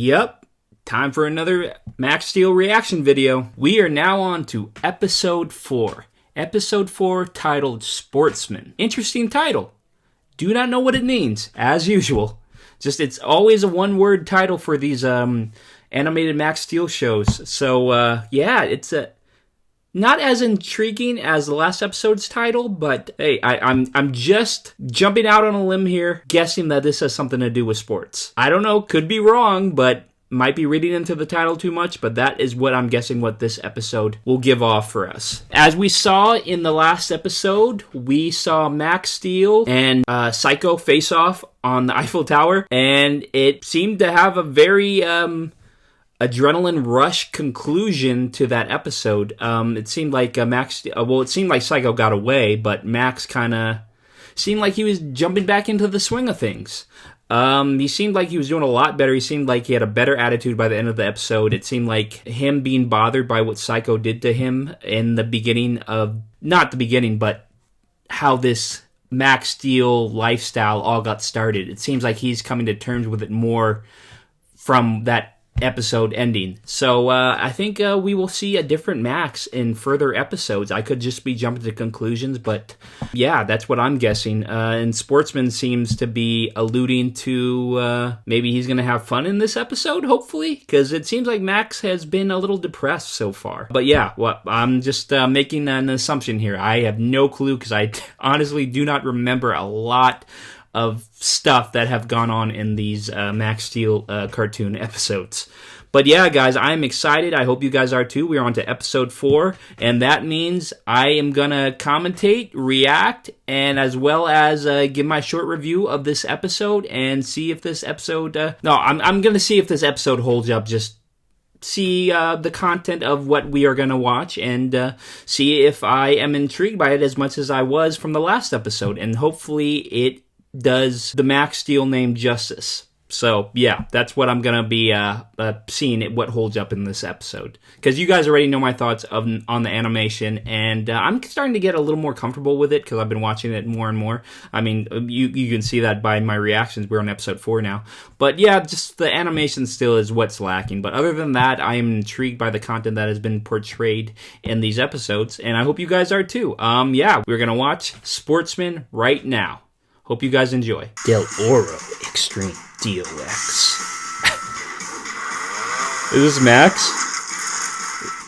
Yep, time for another Max Steel reaction video. We are now on to episode 4. Episode 4 titled Sportsmen. Interesting title. Do not know what it means, as usual. Just, it's always a one-word title for these animated Max Steel shows. So, yeah, it's not as intriguing as the last episode's title, but hey, I'm just jumping out on a limb here, guessing that this has something to do with sports. I don't know, could be wrong, but might be reading into the title too much, but that is what I'm guessing what this episode will give off for us. As we saw in the last episode, we saw Max Steel and Psycho face off on the Eiffel Tower, and it seemed to have a very adrenaline rush conclusion to that episode. It seemed like it seemed like Psycho got away, but Max kind of seemed like he was jumping back into the swing of things. He seemed like he was doing a lot better. He seemed like he had a better attitude by the end of the episode. It seemed like him being bothered by what Psycho did to him in the beginning of, not the beginning, but how this Max Steel lifestyle all got started. It seems like he's coming to terms with it more from that episode ending. So I think we will see a different Max in further episodes. I could just be jumping to conclusions, but yeah, that's what I'm guessing. And Sportsman seems to be alluding to maybe he's going to have fun in this episode, hopefully, because it seems like Max has been a little depressed so far. But yeah, I'm just making an assumption here. I have no clue because I honestly do not remember a lot of stuff that have gone on in these Max Steel cartoon episodes. But yeah, guys, I'm excited. I hope you guys are too. We're on to episode 4, and that means I am gonna commentate, react, and as well as give my short review of this episode and see if this episode... I'm gonna see if this episode holds up. Just see the content of what we are going to watch and see if I am intrigued by it as much as I was from the last episode. And hopefully it does the Max Steel name justice. So yeah, that's what I'm gonna be seeing what holds up in this episode, because you guys already know my thoughts on the animation, and I'm starting to get a little more comfortable with it because I've been watching it more and more. I mean, you can see that by my reactions. We're on episode 4 now, but yeah, just the animation still is what's lacking. But other than that, I am intrigued by the content that has been portrayed in these episodes, and I hope you guys are too. Yeah, we're gonna watch Sportsman right now. Hope you guys enjoy. Del Oro Extreme DOX. Is this Max?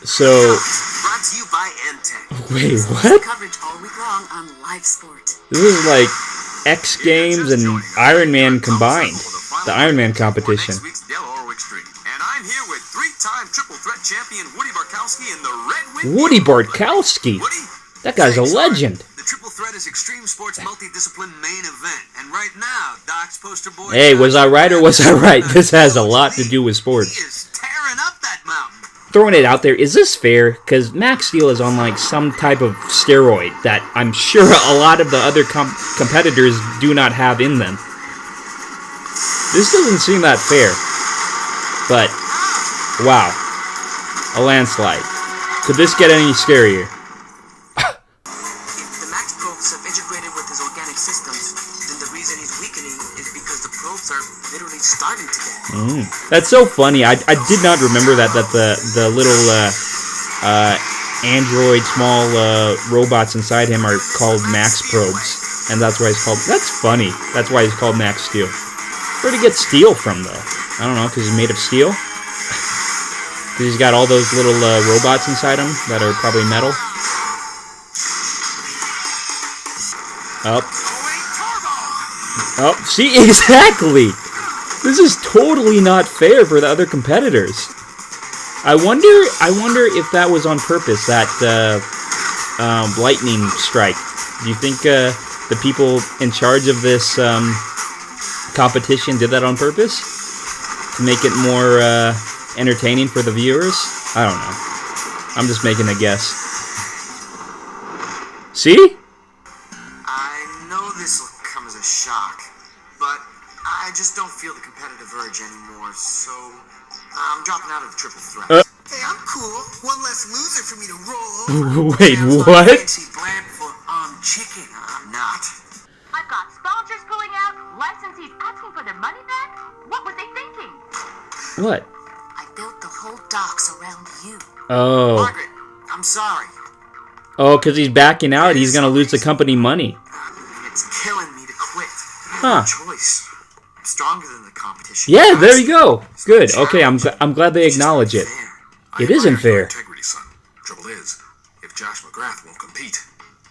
So... Brought to you by Entech. Wait, what? Coverage all week long on live sport. This is like X Games and Iron Man combined. The Iron Man competition. Next week's Del Oro Extreme. And I'm here with 3-time triple threat champion Woody Barkowski and the Red Wing. Woody Barkowski? Woody, that guy's a legend. The Triple Threat is Extreme Sports multi-discipline main event, and right now, Doc's poster boy... Hey, was I right or was I right? This has a lot to do with sports. He is tearing up that mountain. Throwing it out there, is this fair? Because Max Steel is on like some type of steroid that I'm sure a lot of the other competitors do not have in them. This doesn't seem that fair. But, wow. A landslide. Could this get any scarier? That's so funny. I did not remember that the little android small robots inside him are called Max probes, and that's why he's called. That's funny. That's why he's called Max Steel. Where'd he get steel from though? I don't know, because he's made of steel. Because he's got all those little robots inside him that are probably metal. Up. Oh, see, exactly. This is totally not fair for the other competitors. I wonder if that was on purpose, that lightning strike. Do you think the people in charge of this competition did that on purpose? To make it more entertaining for the viewers? I don't know. I'm just making a guess. See? I know this will come as a shock, but I just don't feel the competitive urge anymore, so I'm dropping out of the triple threat. Hey, I'm cool. One less loser for me to roll over. Wait, what? Chicken. I'm not. I've got sponsors pulling out, licensees asking for their money back. What were they thinking? What? I built the whole docks around you. Oh. Margaret, I'm sorry. Oh, because he's backing out. He's going to lose the company money. It's killing me to quit. Huh. No choice. I'm stronger than the competition. Yeah, there you go. Good. Okay, I'm glad they acknowledge it. It isn't fair. Integrity, son. Trouble is, if Josh McGrath won't compete,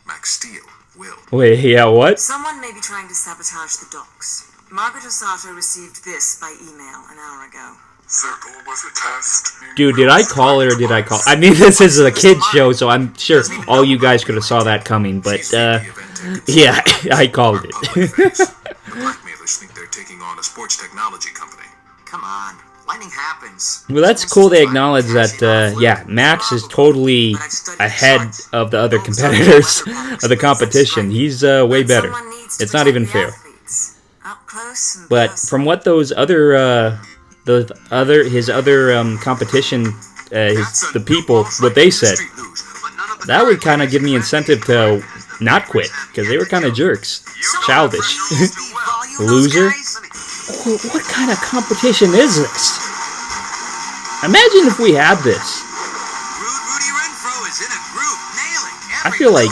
Max Steel will. Wait, yeah, what? Someone may be trying to sabotage the docks. Margaret Osato received this by email an hour ago. Circle was a test. Dude, did I call it or did I call? I mean, this is a kid's show, so I'm sure all you guys could have saw that coming, but, yeah, I called it. The blackmailers think they're taking on a sports technology company. Come on. Lightning happens. Well, that's cool they acknowledge that, yeah, Max is totally ahead of the other competitors of the competition. He's way better. It's not even fair. But from what those other, his other competition, the people, what they said, that would kind of give me incentive to not quit, because they were kind of jerks. Childish. Loser. What kind of competition is this? Imagine if we had this. I feel like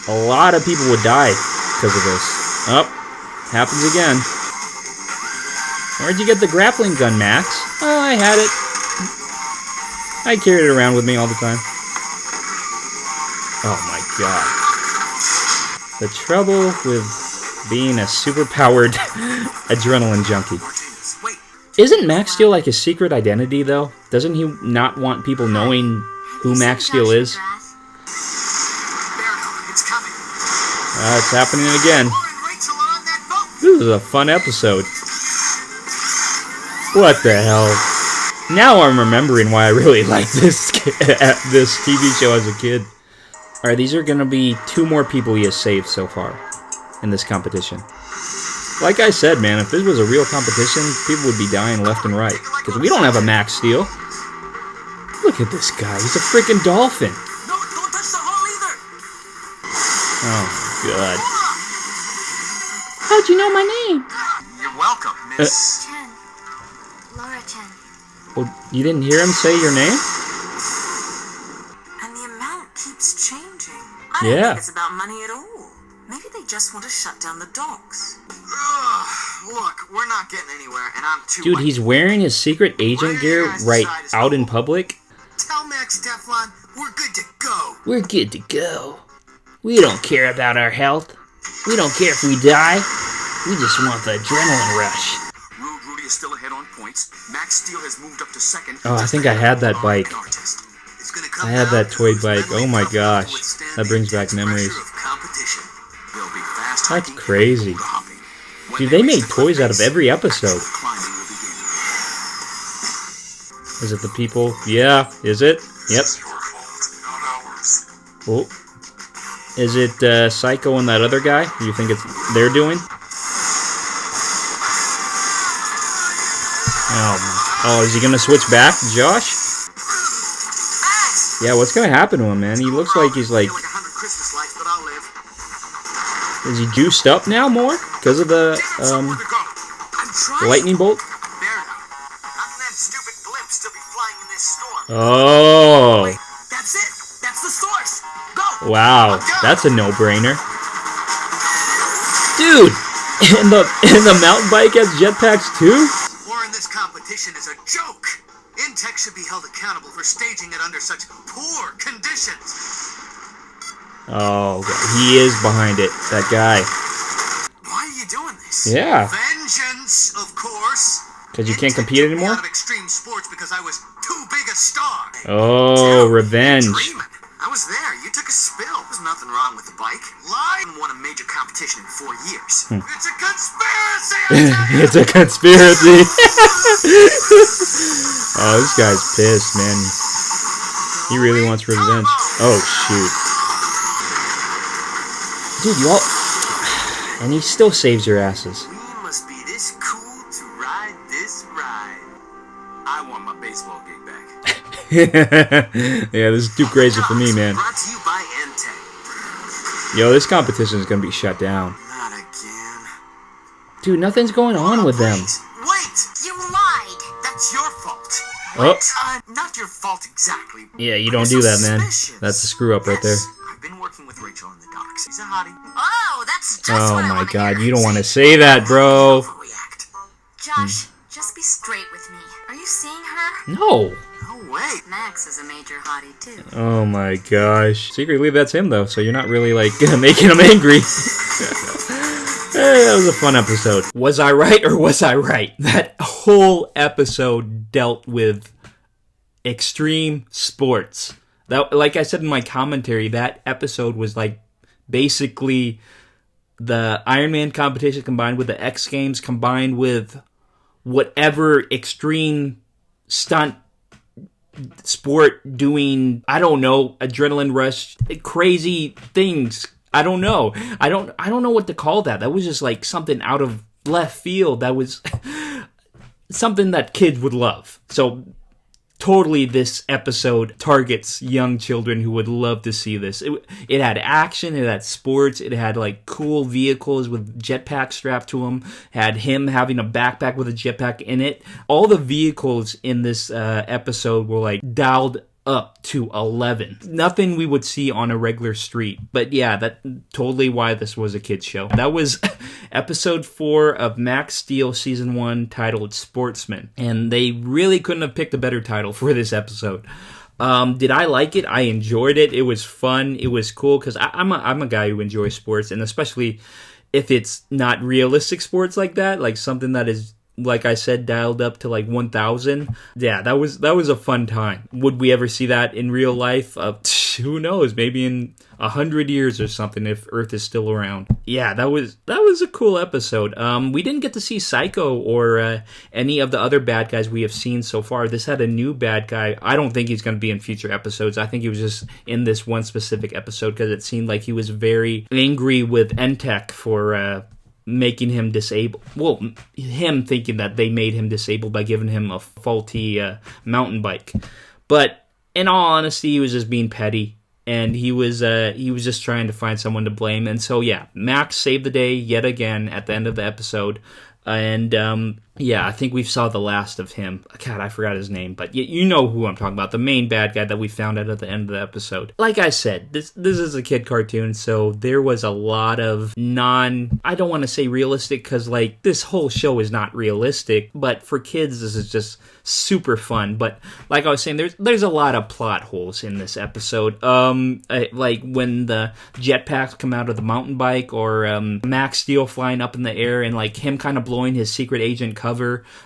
a lot of people would die because of this. Oh, happens again. Where'd you get the grappling gun, Max? Oh, I had it. I carried it around with me all the time. Oh my god. The trouble with being a super-powered adrenaline junkie. Isn't Max Steel like his secret identity, though? Doesn't he not want people knowing who Max Steel is? It's happening again. This is a fun episode. What the hell? Now I'm remembering why I really liked this TV show as a kid. Alright, these are going to be 2 more people he has saved so far in this competition. Like I said, man, if this was a real competition, people would be dying left and right. Because we don't have a Max Steel. Look at this guy. He's a freaking dolphin. No, don't touch the hole either. Oh, God. How'd you know my name? You're welcome, Miss. Chen. Laura Chen. Well, you didn't hear him say your name? And the amount keeps changing. I don't think it's about money at all. Maybe they just want to shut down the docks. Look, we're not getting anywhere, and I'm too... Dude, he's wearing his secret agent gear right out in public. Tell Max Teflon we're good to go. We're good to go. We don't care about our health. We don't care if we die. We just want the adrenaline rush. Rudy is still ahead on points. Max Steel has moved up to second. Oh, I think I had that bike. I had that toy bike. Oh my gosh. That brings back memories. That's crazy. Dude, they made toys out of every episode. Is it the people? Yeah, is it? Yep. Oh. Is it Psycho and that other guy? You think it's they're doing? Oh, is he gonna switch back, Josh? Yeah, what's gonna happen to him, man? He looks like he's like... Is he juiced up now more? Because of the, lightning bolt? Oh. That's it. That's the source. Go. Wow, that's a no-brainer. Dude, and the mountain bike has jetpacks too? War in this competition is a joke. Intech should be held accountable for staging it under such poor conditions. Oh, he is behind it, that guy. Why are you doing this? Yeah. Vengeance, of course. Because you can't compete anymore? Out of extreme sports because I was too big a star. Oh, revenge. I was there. You took a spill. There's nothing wrong with the bike. Lion won a major competition in 4 years. It's a conspiracy! It's a conspiracy. Oh, this guy's pissed, man. He really wants revenge. Oh, shoot. Dude, you all... And he still saves your asses. We must be this cool to ride this ride. I want my baseball gig back. Yeah, this is too crazy for me, man. Brought to you by Entech. Yo, this competition is gonna be shut down. Not again. Dude, nothing's going on with them. Wait! You lied! That's your fault. Not your fault exactly. Yeah, you don't do that, man. Suspicious. That's a screw up right there. I've been working with Rachel in the docks. She's a hottie. Oh, that's just Oh what I my wanna god, hear. you don't want to say that, bro. Overreact. Josh, just be straight with me. Are you seeing her? No. No way. Max is a major hottie, too. Oh my gosh. Secretly, that's him, though, so you're not really, like, making him angry. That was a fun episode. Was I right or was I right? That whole episode dealt with extreme sports. That, like I said in my commentary, that episode was like basically the Ironman competition combined with the X Games combined with whatever extreme stunt sport doing, I don't know, adrenaline rush, crazy things. I don't know. I don't know what to call that. That was just like something out of left field. That was something that kids would love. So totally this episode targets young children who would love to see this. It had action, it had sports, it had like cool vehicles with jetpacks strapped to them, had him having a backpack with a jetpack in it. All the vehicles in this episode were like dialed up to 11. Nothing we would see on a regular street. But yeah, that totally why this was a kids show. That was episode 4 of Max Steel season 1, titled Sportsmen. And they really couldn't have picked a better title for this episode. Did I like it? I enjoyed it. It was fun. It was cool because I'm a guy who enjoys sports, and especially if it's not realistic sports like that, like something that is, like I said, dialed up to like 1,000. Yeah, that was a fun time. Would we ever see that in real life? Who knows? Maybe in 100 years or something, if Earth is still around. Yeah, that was a cool episode. We didn't get to see Psycho or any of the other bad guys we have seen so far. This had a new bad guy. I don't think he's going to be in future episodes. I think he was just in this one specific episode because it seemed like he was very angry with Entech for making him disabled. Well, him thinking that they made him disabled by giving him a faulty mountain bike. But in all honesty, he was just being petty, and he was just trying to find someone to blame. And so yeah, Max saved the day yet again at the end of the episode. And yeah, I think we saw the last of him. God, I forgot his name, but you know who I'm talking about. The main bad guy that we found out at the end of the episode. Like I said, this is a kid cartoon, so there was a lot of I don't want to say realistic, because like this whole show is not realistic, but for kids this is just super fun. But like I was saying, there's a lot of plot holes in this episode. Like when the jetpacks come out of the mountain bike, or Max Steel flying up in the air, and like him kind of blowing his secret agent cover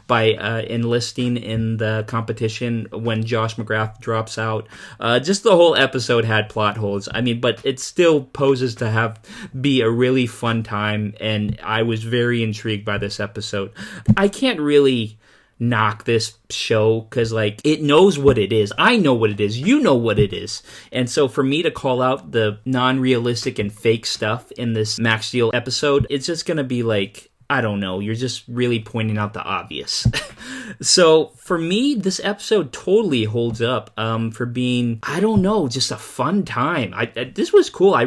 by enlisting in the competition when Josh McGrath drops out. Just the whole episode had plot holes. I mean, but it still poses to be a really fun time, and I was very intrigued by this episode. I can't really knock this show because like it knows what it is. I know what it is. You know what it is. And so for me to call out the non-realistic and fake stuff in this Max Steel episode, it's just gonna be like, I don't know, you're just really pointing out the obvious. So for me, this episode totally holds up for being, I don't know, just a fun time. This was cool. I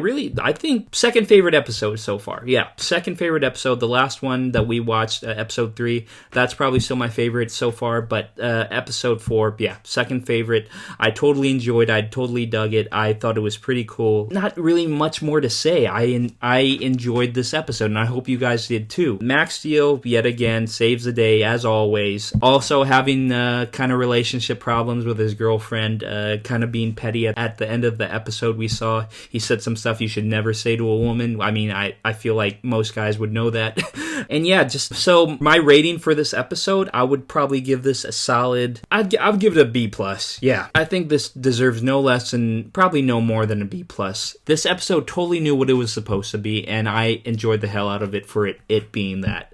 think second favorite episode so far. Yeah, second favorite episode. The last one that we watched, episode 3, that's probably still my favorite so far. But episode 4, yeah, second favorite. I totally enjoyed. I totally dug it. I thought it was pretty cool. Not really much more to say. I enjoyed this episode, and I hope you guys did too. Max Steel, yet again, saves the day, as always. Also having kind of relationship problems with his girlfriend, kind of being petty at the end of the episode we saw. He said some stuff you should never say to a woman. I mean, I feel like most guys would know that. And yeah, just so my rating for this episode, I would probably give this a solid, I'd give it a B+. Yeah, I think this deserves no less and probably no more than a B+. This episode totally knew what it was supposed to be, and I enjoyed the hell out of it for it being that.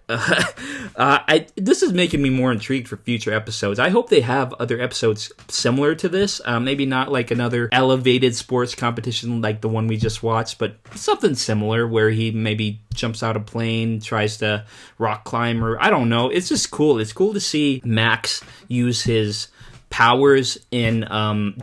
This is making me more intrigued for future episodes. I hope they have other episodes similar to this. Maybe not like another elevated sports competition like the one we just watched, but something similar where he maybe jumps out a plane, tries to rock climb, or I don't know. It's just cool. It's cool to see Max use his powers in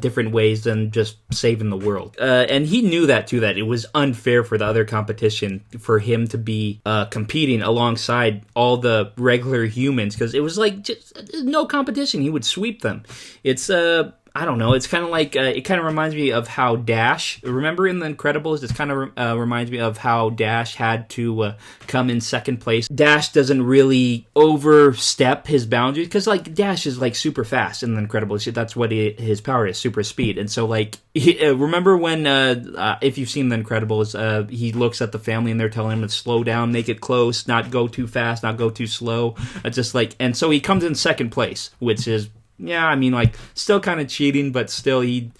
different ways than just saving the world. And he knew that too, that it was unfair for the other competition for him to be competing alongside all the regular humans, because it was like just no competition. He would sweep them. It's I don't know. It's kind of like, it kind of reminds me of how Dash, remember in The Incredibles, it kind of reminds me of how Dash had to come in second place. Dash doesn't really overstep his boundaries, because like Dash is like super fast in The Incredibles. That's what his power is, super speed. And so like, remember when, if you've seen The Incredibles, he looks at the family and they're telling him to slow down, make it close, not go too fast, not go too slow. Just like, and so he comes in second place, which is, yeah, I mean, like, still kind of cheating, but still, he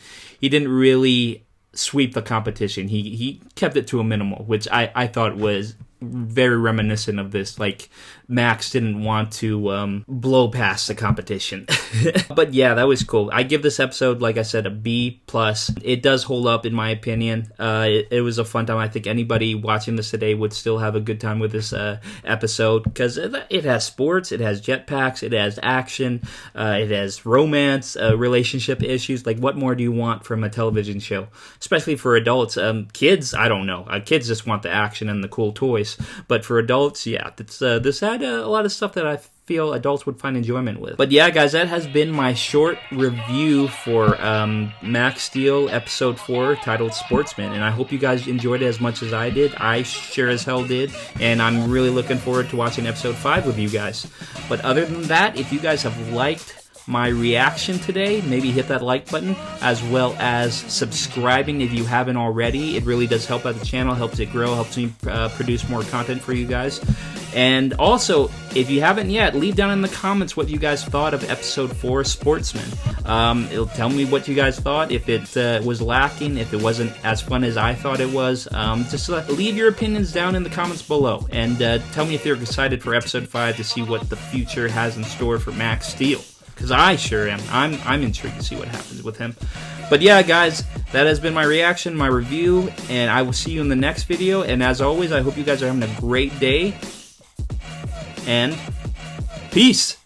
didn't really sweep the competition. He kept it to a minimal, which I thought was very reminiscent of this. Like, Max didn't want to blow past the competition. But yeah, that was cool. I give this episode, like I said, a B+. It does hold up, in my opinion. It was a fun time. I think anybody watching this today would still have a good time with this episode, because it has sports, it has jetpacks, it has action, it has romance, relationship issues. Like, what more do you want from a television show? Especially for adults. Kids, I don't know. Kids just want the action and the cool toys. But for adults, yeah, this had a lot of stuff that I feel adults would find enjoyment with. But yeah, guys, that has been my short review for Max Steel episode 4, titled Sportsmen, and I hope you guys enjoyed it as much as I did. I sure as hell did, and I'm really looking forward to watching episode 5 with you guys. But other than that, if you guys have liked my reaction today, maybe hit that like button, as well as subscribing if you haven't already. It really does help out the channel, helps it grow, helps me produce more content for you guys. And also, if you haven't yet, leave down in the comments what you guys thought of episode 4, Sportsmen. It'll tell me what you guys thought, if it was lacking, if it wasn't as fun as I thought it was. Just leave your opinions down in the comments below, and tell me if you're excited for episode 5 to see what the future has in store for Max Steel. Because I sure am. I'm intrigued to see what happens with him. But yeah, guys, that has been my reaction, my review, and I will see you in the next video. And as always, I hope you guys are having a great day. And peace.